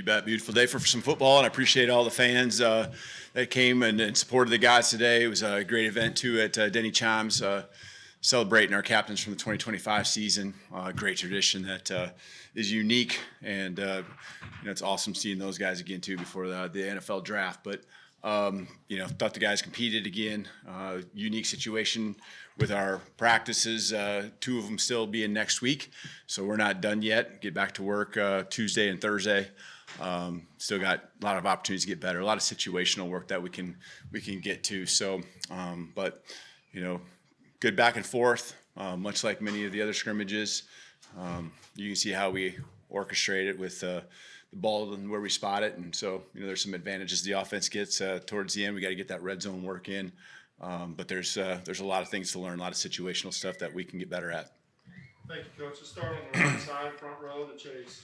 You bet. Beautiful day for some football, and I appreciate all the fans that came and supported the guys today. It was a great event, too, at Denny Chimes, celebrating our captains from the 2025 season. Great tradition that is unique, and it's awesome seeing those guys again, too, before the NFL draft. But, thought the guys competed again. Unique situation with our practices, 2 of them still being next week. So we're not done yet. Get back to work Tuesday and Thursday. Still got a lot of opportunities to get better, a lot of situational work that we can get to. So, good back and forth, much like many of the other scrimmages. You can see how we orchestrate it with the ball and where we spot it. And so, there's some advantages the offense gets towards the end. We got to get that red zone work in. But there's a lot of things to learn, a lot of situational stuff that we can get better at. Thank you, Coach. Let's start on the right side, front row, the chase.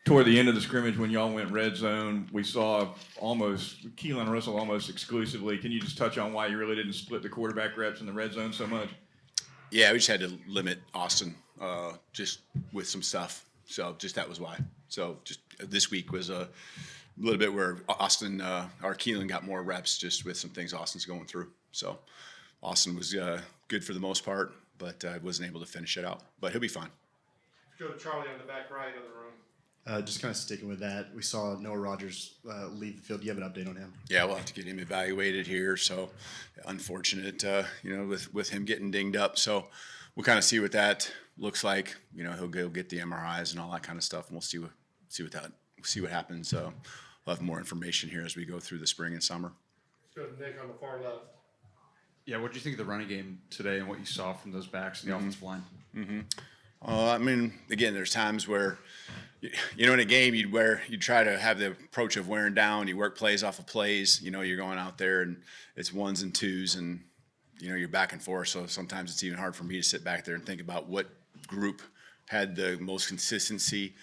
Toward the end of the scrimmage, when y'all went red zone, we saw Kalen Russell almost exclusively. Can you just touch on why you really didn't split the quarterback reps in the red zone so much? Yeah, we just had to limit Austin just with some stuff. So just that was why. So just this week was a little bit where Austin, our Kalen got more reps just with some things Austin's going through. So Austin was good for the most part, but wasn't able to finish it out. But he'll be fine. Let's go to Charlie on the back right of the room. Just kind of sticking with that, we saw Noah Rogers leave the field. Do you have an update on him? Yeah, we'll have to get him evaluated here. So unfortunate, with him getting dinged up. So we'll kind of see what that looks like. He'll go get the MRIs and all that kind of stuff, and we'll see what happens. We'll have more information here as we go through the spring and summer. Let's go to Nick on the far left. Yeah, what did you think of the running game today and what you saw from those backs in the offensive line? Again, there's times where, in a game you'd try to have the approach of wearing down. You work plays off of plays. You're going out there and it's ones and twos, and you're back and forth. So sometimes it's even hard for me to sit back there and think about what group had the most consistency.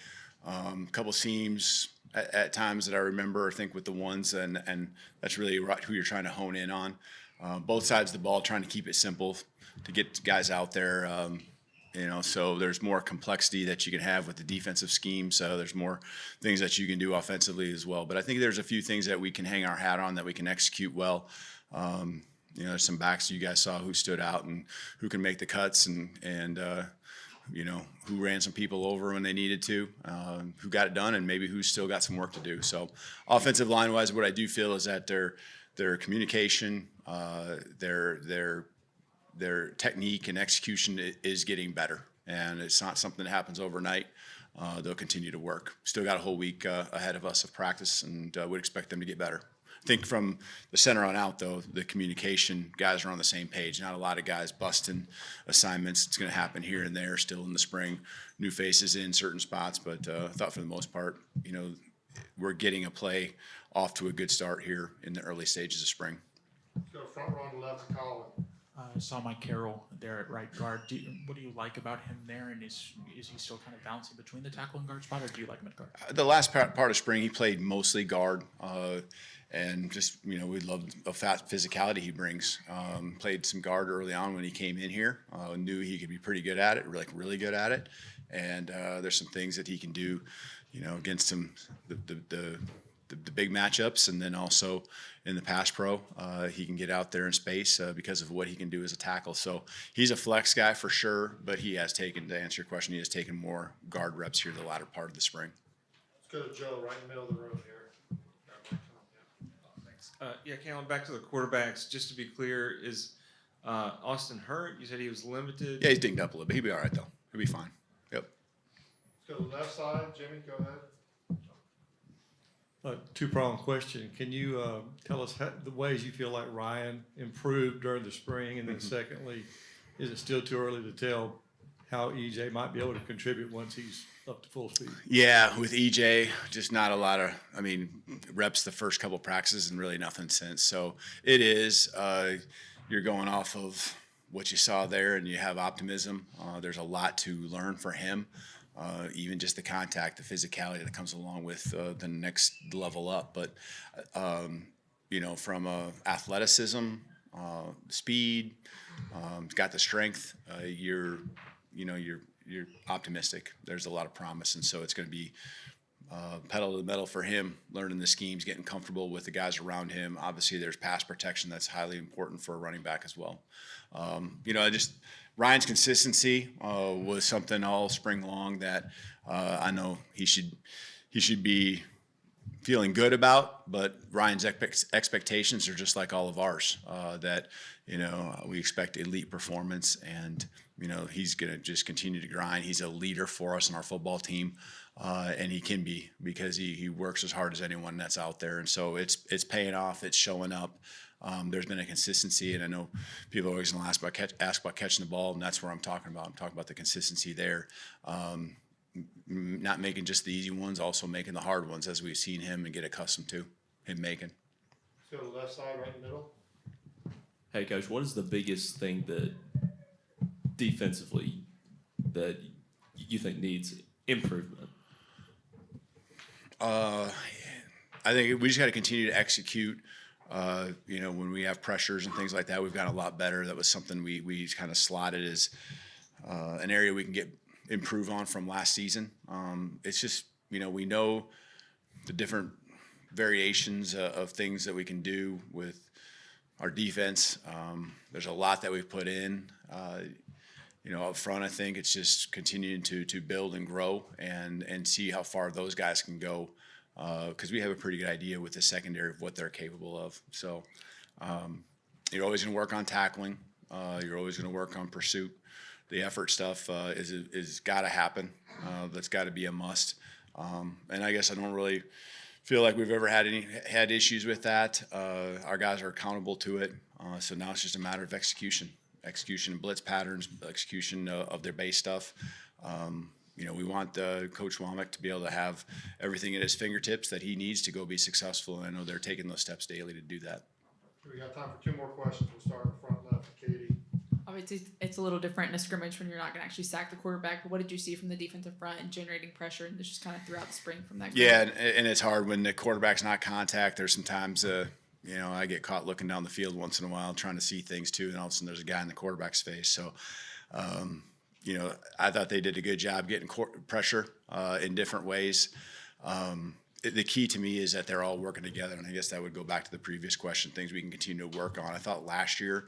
A couple seams at times that I remember, I think, with the ones, and that's really who you're trying to hone in on. Both sides of the ball, trying to keep it simple to get guys out there. So there's more complexity that you can have with the defensive scheme. So there's more things that you can do offensively as well. But I think there's a few things that we can hang our hat on that we can execute well. There's some backs you guys saw who stood out and who can make the cuts and who ran some people over when they needed to, who got it done, and maybe who's still got some work to do. So offensive line-wise, what I do feel is that their communication, their technique and execution is getting better, and it's not something that happens overnight. They'll continue to work. Still got a whole week ahead of us of practice, and would expect them to get better. I think from the center on out, though, the communication, guys are on the same page. Not a lot of guys busting assignments. It's going to happen here and there still in the spring. New faces in certain spots, but I thought for the most part, we're getting a play off to a good start here in the early stages of spring. Let's go front row on the left, Colin. I saw Mike Carroll there at right guard. What do you like about him there? And is he still kind of bouncing between the tackle and guard spot, or do you like him at guard? The last part of spring, he played mostly guard, and just we loved the physicality he brings. Played some guard early on when he came in here. Knew he could be pretty good at it, really good at it. And there's some things that he can do, against the big matchups, and then also in the pass pro, he can get out there in space because of what he can do as a tackle. So he's a flex guy for sure, but he has taken, to answer your question, he has taken more guard reps here the latter part of the spring. Let's go to Joe right in the middle of the room here. Thanks. Kalen, back to the quarterbacks. Just to be clear, is Austin hurt? You said he was limited. Yeah, he's dinged up a little bit. He'll be all right, though. He'll be fine. Yep. Let's go to the left side. Jimmy, go ahead. Two-pronged question. Can you tell us the ways you feel like Ryan improved during the spring? And then secondly, is it still too early to tell how EJ might be able to contribute once he's up to full speed? Yeah, with EJ, just not a lot of, reps the first couple practices and really nothing since. So it is, you're going off of what you saw there and you have optimism. There's a lot to learn for him. Even just the contact, the physicality that comes along with the next level up. But, from athleticism, speed, got the strength, you're optimistic. There's a lot of promise. And so it's going to be pedal to the metal for him, learning the schemes, getting comfortable with the guys around him. Obviously, there's pass protection that's highly important for a running back as well. Ryan's consistency was something all spring long that I know he should be feeling good about, but Ryan's expectations are just like all of ours, that, we expect elite performance, and, he's going to just continue to grind. He's a leader for us in our football team, and he can be, because he works as hard as anyone that's out there. And so it's paying off. It's showing up. There's been a consistency, and I know people are always going to ask about catching the ball, and that's what I'm talking about. I'm talking about the consistency there. Not making just the easy ones, also making the hard ones, as we've seen him and get accustomed to him making. Let's go to the left side, right in the middle. Hey, Coach, what is the biggest thing that defensively that you think needs improvement? I think we just got to continue to execute. When we have pressures and things like that, we've gotten a lot better. That was something we kind of slotted as an area we can improve on from last season. It's just, we know the different variations of things that we can do with our defense. There's a lot that we've put in. Up front, I think it's just continuing to build and grow and see how far those guys can go, because we have a pretty good idea with the secondary of what they're capable of. So you're always going to work on tackling. You're always going to work on pursuit. The effort stuff is got to happen. That's got to be a must. And I guess I don't really feel like we've ever had issues with that. Our guys are accountable to it. So now it's just a matter of execution and blitz patterns, execution of their base stuff. We want Coach Womack to be able to have everything at his fingertips that he needs to go be successful. And I know they're taking those steps daily to do that. We got time for 2 more questions. We'll start in the front left, Katie. Obviously, it's a little different in a scrimmage when you're not going to actually sack the quarterback. But what did you see from the defensive front and generating pressure, and just kind of throughout the spring from that group? Yeah, and it's hard when the quarterback's not contact. There's sometimes, I get caught looking down the field once in a while trying to see things too, and all of a sudden there's a guy in the quarterback's face. So, I thought they did a good job getting pressure in different ways. The key to me is that they're all working together, and I guess that would go back to the previous question, things we can continue to work on. I thought last year,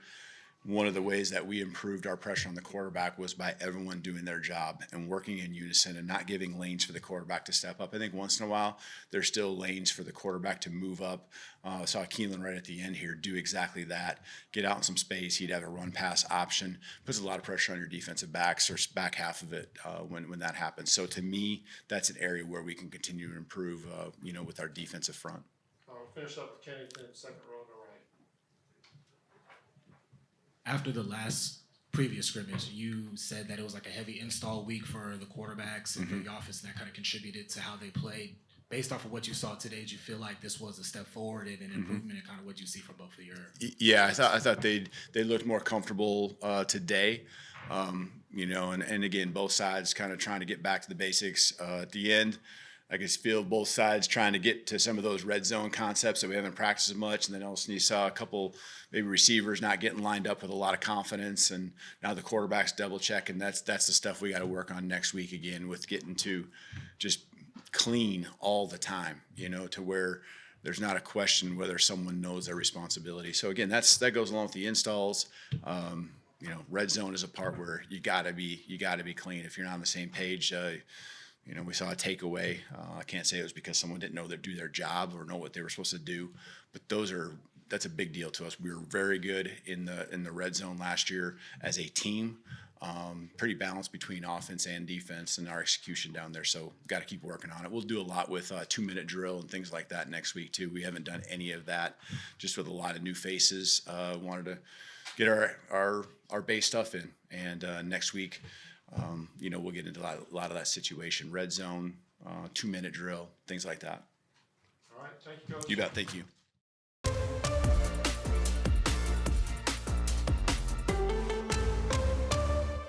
one of the ways that we improved our pressure on the quarterback was by everyone doing their job and working in unison and not giving lanes for the quarterback to step up. I think once in a while, there's still lanes for the quarterback to move up. I saw Kalen right at the end here do exactly that, get out in some space. He'd have a run-pass option. Puts a lot of pressure on your defensive backs or back half of it when that happens. So to me, that's an area where we can continue to improve, with our defensive front. We'll finish up with Kennington, second row on the right. After the last previous scrimmage, you said that it was like a heavy install week for the quarterbacks and for the offense, and that kind of contributed to how they played. Based off of what you saw today, did you feel like this was a step forward and an improvement in kind of what you see from both of your? Yeah, I thought they looked more comfortable today. And again, both sides kind of trying to get back to the basics. At the end, I could feel both sides trying to get to some of those red zone concepts that we haven't practiced as much. And then also you saw a couple maybe receivers not getting lined up with a lot of confidence. And now the quarterback's double check. And that's the stuff we got to work on next week again, with getting to just clean all the time, to where there's not a question whether someone knows their responsibility. So again, that goes along with the installs. Red zone is a part where you gotta be clean. If you're not on the same page, we saw a takeaway. I can't say it was because someone didn't do their job or know what they were supposed to do, but that's a big deal to us. We were very good in the red zone last year as a team, pretty balanced between offense and defense, and our execution down there. So got to keep working on it. We'll do a lot with 2-minute drill and things like that next week too. We haven't done any of that, just with a lot of new faces. Wanted to get our base stuff in, and next week. We'll get into a lot of that situation, red zone, 2-minute drill, things like that. All right, thank you, Coach. You bet. Thank you.